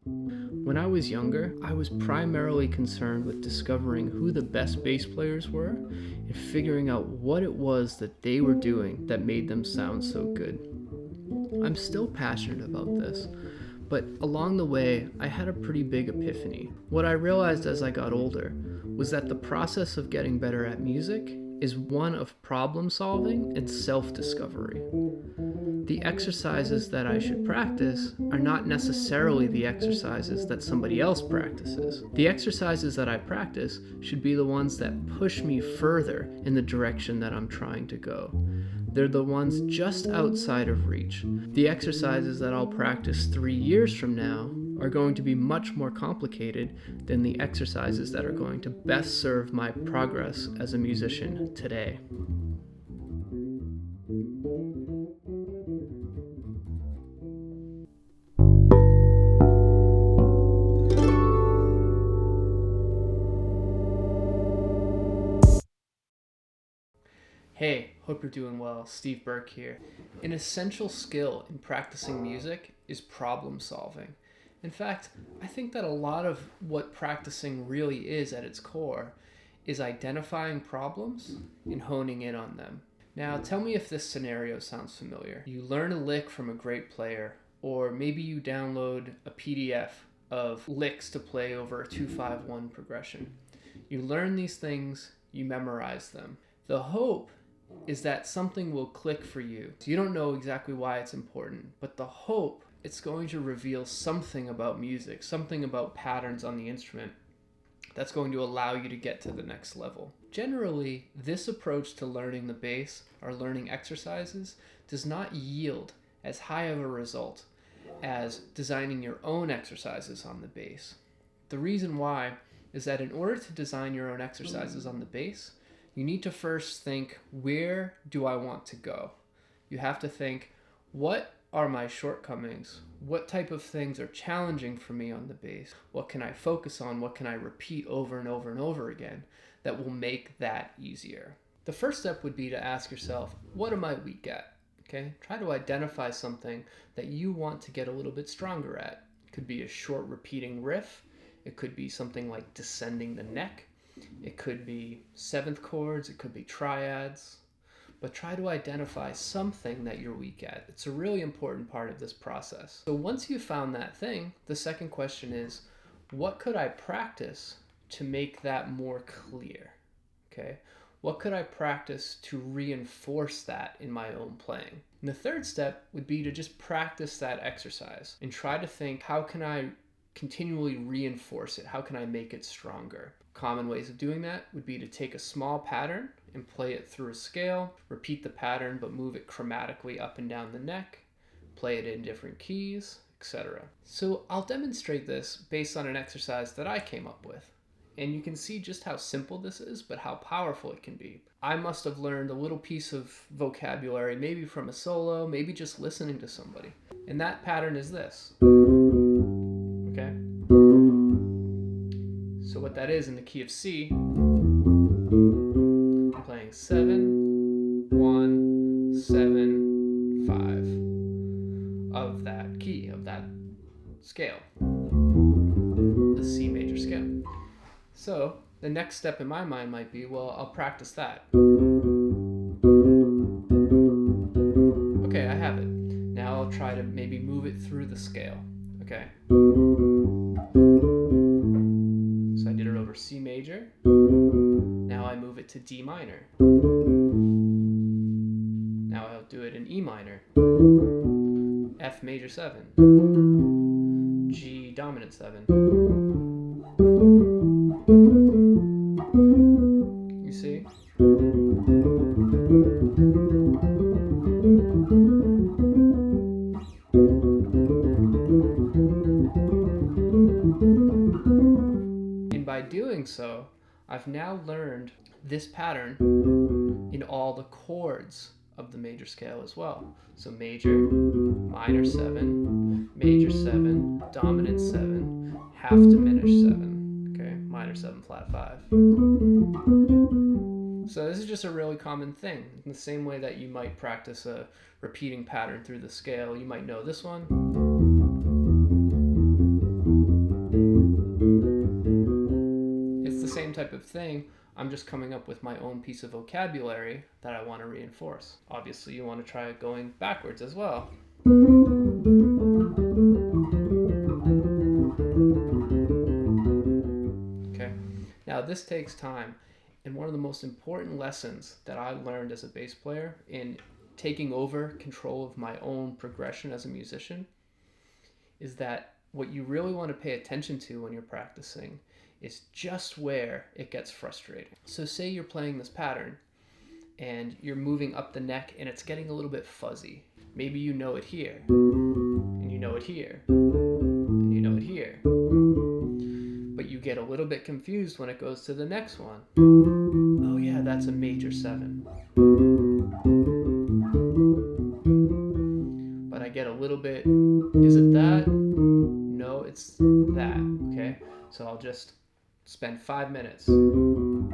When I was younger, I was primarily concerned with discovering who the best bass players were and figuring out what it was that they were doing that made them sound so good. I'm still passionate about this, but along the way, I had a pretty big epiphany. What I realized as I got older was that the process of getting better at music is one of problem solving and self-discovery. The exercises that I should practice are not necessarily the exercises that somebody else practices. The exercises that I practice should be the ones that push me further in the direction that I'm trying to go. They're the ones just outside of reach. The exercises that I'll practice 3 years from now are going to be much more complicated than the exercises that are going to best serve my progress as a musician today. Hey, hope you're doing well. Steve Burke here. An essential skill in practicing music is problem solving. In fact, I think that a lot of what practicing really is at its core is identifying problems and honing in on them. Now, tell me if this scenario sounds familiar. You learn a lick from a great player, or maybe you download a PDF of licks to play over a 2-5-1 progression. You learn these things, you memorize them. The hope is that something will click for you. You don't know exactly why it's important, but the hope it's going to reveal something about music, something about patterns on the instrument that's going to allow you to get to the next level. Generally, this approach to learning the bass or learning exercises does not yield as high of a result as designing your own exercises on the bass. The reason why is that in order to design your own exercises on the bass, you need to first think, where do I want to go? You have to think, what are my shortcomings? What type of things are challenging for me on the bass? What can I focus on? What can I repeat over and over and over again that will make that easier? The first step would be to ask yourself, what am I weak at? Okay, try to identify something that you want to get a little bit stronger at. It could be a short repeating riff. It could be something like descending the neck. It could be seventh chords, it could be triads, but try to identify something that you're weak at. It's a really important part of this process. So once you've found that thing, the second question is, what could I practice to make that more clear? Okay, what could I practice to reinforce that in my own playing? And the third step would be to just practice that exercise and try to think, how can I continually reinforce it? How can I make it stronger? Common ways of doing that would be to take a small pattern and play it through a scale, repeat the pattern but move it chromatically up and down the neck, play it in different keys, etc. So I'll demonstrate this based on an exercise that I came up with. And you can see just how simple this is, but how powerful it can be. I must have learned a little piece of vocabulary, maybe from a solo, maybe just listening to somebody. And that pattern is this. Okay? So what that is in the key of C, I'm playing 7, 1, 7, 5 of that key, of that scale, the C major scale. So the next step in my mind might be, well, I'll practice that. Okay, I have it. Now I'll try to maybe move it through the scale. Okay. So I did it over C major. Now I move it to D minor. Now I'll do it in E minor. F major 7. G dominant 7. You see? And by doing so, I've now learned this pattern in all the chords of the major scale as well. So major, minor 7, major 7, dominant 7, half diminished 7, okay, minor 7 flat 5. So this is just a really common thing. In the same way that you might practice a repeating pattern through the scale, you might know this one. same type of thing. I'm just coming up with my own piece of vocabulary that I want to reinforce. Obviously, you want to try going backwards as well. Okay, now this takes time, and one of the most important lessons that I learned as a bass player in taking over control of my own progression as a musician is that what you really want to pay attention to when you're practicing is just where it gets frustrating. So say you're playing this pattern and you're moving up the neck and it's getting a little bit fuzzy. Maybe you know it here, and you know it here, and you know it here. But you get a little bit confused when it goes to the next one. Oh yeah, that's a major 7. But I get a little bit, is it that? No, it's that, okay? So I'll just spend 5 minutes playing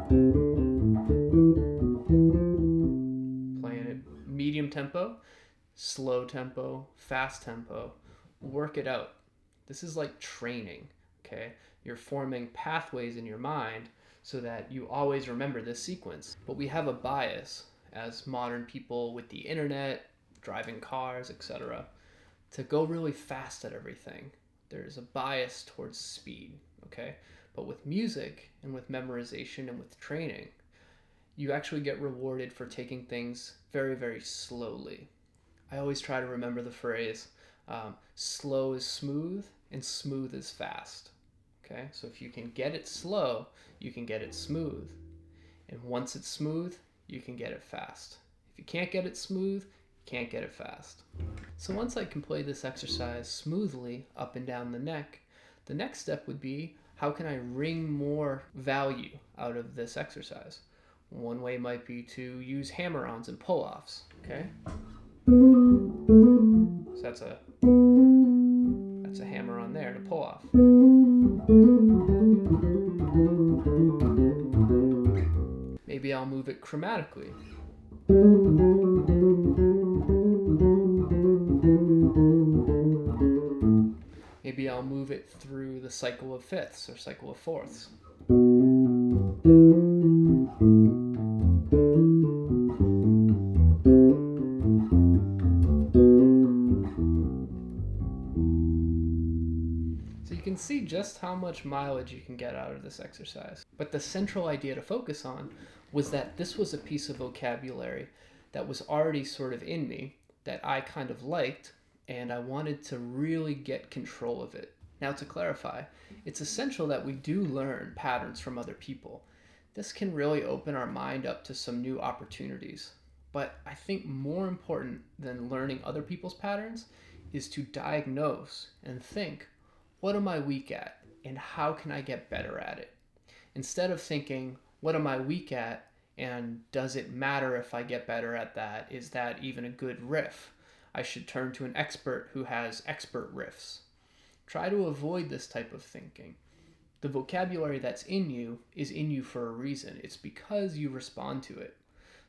it medium tempo, slow tempo, fast tempo. Work it out. This is like training, okay? You're forming pathways in your mind so that you always remember this sequence. But we have a bias as modern people with the internet, driving cars, etc., to go really fast at everything. There's a bias towards speed, okay? But with music and with memorization and with training, you actually get rewarded for taking things very, very slowly. I always try to remember the phrase, slow is smooth and smooth is fast. Okay, so if you can get it slow, you can get it smooth. And once it's smooth, you can get it fast. If you can't get it smooth, you can't get it fast. So once I can play this exercise smoothly up and down the neck, the next step would be, how can I wring more value out of this exercise? One way might be to use hammer-ons and pull-offs, okay? So that's a hammer-on there to pull off. Maybe I'll move it chromatically. Maybe I'll move it through the cycle of fifths or cycle of fourths. So you can see just how much mileage you can get out of this exercise. But the central idea to focus on was that this was a piece of vocabulary that was already sort of in me, that I kind of liked, and I wanted to really get control of it. Now, to clarify, it's essential that we do learn patterns from other people. This can really open our mind up to some new opportunities. But I think more important than learning other people's patterns is to diagnose and think, what am I weak at and how can I get better at it? Instead of thinking, what am I weak at and does it matter if I get better at that? Is that even a good riff? I should turn to an expert who has expert riffs. Try to avoid this type of thinking. The vocabulary that's in you is in you for a reason. It's because you respond to it.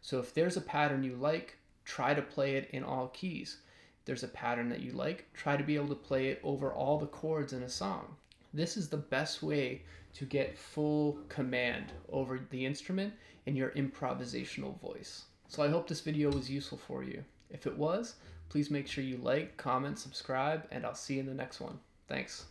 So if there's a pattern you like, try to play it in all keys. If there's a pattern that you like, try to be able to play it over all the chords in a song. This is the best way to get full command over the instrument and your improvisational voice. So I hope this video was useful for you. If it was, please make sure you like, comment, subscribe, and I'll see you in the next one. Thanks.